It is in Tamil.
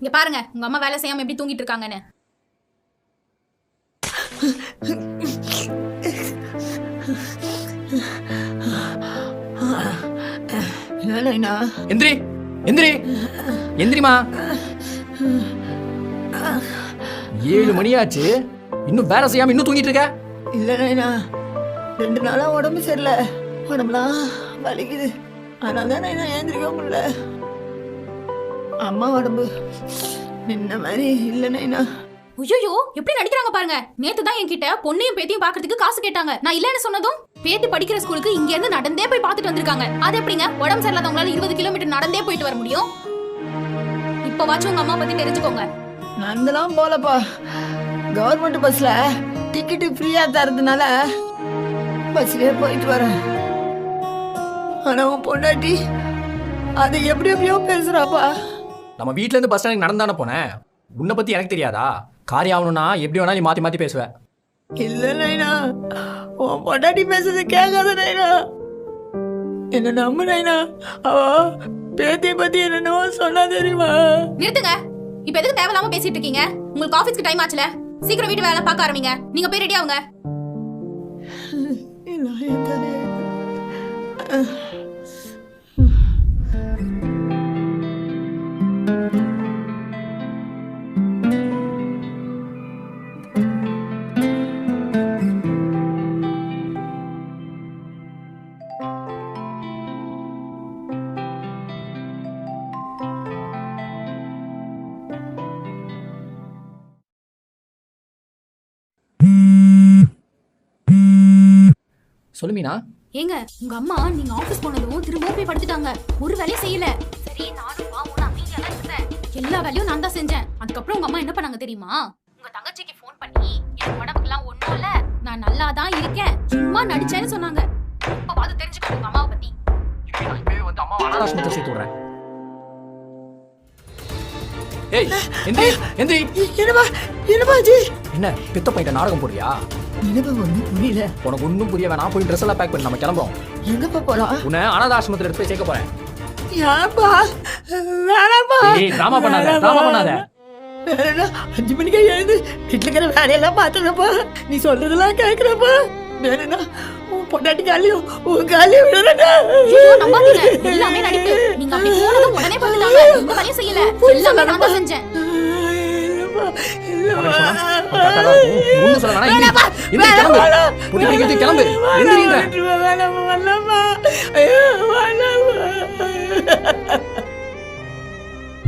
இங்க பாருங்க உங்க அம்மா வேலை செய்யாம எப்படி தூங்கிட்டு இருக்காங்கன்னு. எந்திரி எந்திரி எந்திரிமா. 7 மணி ஆச்சு, இன்னும் வேலை செய்யாம இன்னும் தூங்கிட்டு இருக்க? இல்ல நைனா, 2 நாளா உடம்பு சரியில்லை, உடம்புலாம் வலிக்குது, அதனால தான் நைனா ஏந்திரிக்க முடியல. அம்மா உடம்பு நின்ன மாதிரி இல்ல நைனா. ஐயோ எப்படி நடிக்கிறாங்க பாருங்க. நேத்து தான் என்கிட்ட பொண்ணையும் பேத்தியும் பாக்குறதுக்கு காசு கேட்டாங்க. நான் இல்லன்னு சொன்னதும் பேத்தி படிக்கிற ஸ்கூலுக்கு இங்க இருந்து நடந்தே போய் பார்த்துட்டு வந்திருக்காங்க. அது எப்படிங்க உடம்பு சரியில்லாதவங்களால 20 கிலோமீட்டர் நடந்தே போயிட்டு வர முடியும்? இப்ப வாச்சும் உங்க அம்மா பத்தி தெரிஞ்சுக்கோங்க. நடந்தெல்லாம் போலப்பா, கவர்மெண்ட் பஸ்ல டிக்கெட்டு ஃப்ரீயா தரதுனால பஸ்லயே போயிட்டு வரேன். ஆனா உன் பொண்டாட்டி அது எப்படி எப்படியோ பேசுறாப்பா. நம்ம வீட்ல இருந்து பஸ் ஸ்டாண்டுக்கு நடந்தானே போனேன். உன்னை பத்தி எனக்கு தெரியாதா? காரியம் ஆகணும்னா எப்படி வேணா நீ மாத்தி மாத்தி பேசுவ. இல்ல நைனா, உன் பொண்டாட்டி பேசுறது கேட்காத நைனா, என்ன நம்பு நைனா. அவ பேத்திய பத்தி என்னென்னவோ சொன்னா தெரியுமா? நிறுத்துங்க. இப்ப எதுக்கு தேவையில்லாம பேசிட்டு இருக்கீங்க? உங்களுக்கு ஆபீஸ்க்கு டைம் ஆச்சுல, சீக்கிரம் வீட்டு வேலை பார்க்க ஆரம்பிங்க. நீங்க போய் ரெடி ஆகுங்க. சொல்லு மீனா. ஏங்க உங்க அம்மா நீங்க ஆபீஸ் போனதும் திரும்பவும் போய் படுத்துட்டாங்க. ஒரு வேலையும் செய்யல. சரி நானும் பாவம் அமைதியா தான் இருந்தேன். எல்லா வேலையும் நான் தான் செஞ்சேன். அதுக்கப்புறம் உங்க அம்மா என்ன பண்ணாங்க தெரியுமா? உங்க தங்கச்சிக்கு ஃபோன் பண்ணி என் உடம்புக்குலாம் ஒண்ணும் இல்ல, நான் நல்லா தான் இருக்கேன், சும்மா நடிச்சேன்னு சொன்னாங்க. இப்ப பாத்து தெரிஞ்சுக்கோங்க உங்க அம்மாவை பத்தி. வந்து அம்மா அனாதாசிரமத்தை சேர்த்து விடுறேன். ஏய் எந்திரி எந்திரி. என்னப்பா ஜி? என்ன பித்த போயிட்ட நாடகம் போடுறியா? என்னப்பா ஒன்றும் புரியல. உனக்கு ஒன்றும் புரிய வேணாம், போய் ட்ரெஸ் எல்லாம் பேக் பண்ணி நம்ம கிளம்புறோம். எங்கப்பா போலாம்? உன்னை அனாதாசிரமத்தில் எடுத்து போய் சேர்க்க போறேன். ஏப்பா வேணாப்பா. ஏய் டிராமா பண்ணாத, டிராமா பண்ணாத. 5 மணிக்கே எழுந்து வீட்டுல இருக்கிற வேலையெல்லாம் பார்த்துக்கப்பா, நீ சொல்றதெல்லாம் கேட்கிறப்பா. வேணும்னா உன் பொண்டாட்டி காலையும் உன் காலையும் விடுறா. நம்பாதீங்க, எல்லாமே நடிப்பு. நீங்க அப்படி போனதும் உடனே படுத்துட்டாங்க. எந்த வேலையும் செய்யல, எல்லாமே நான் தான் செஞ்சேன். கிளம்பு.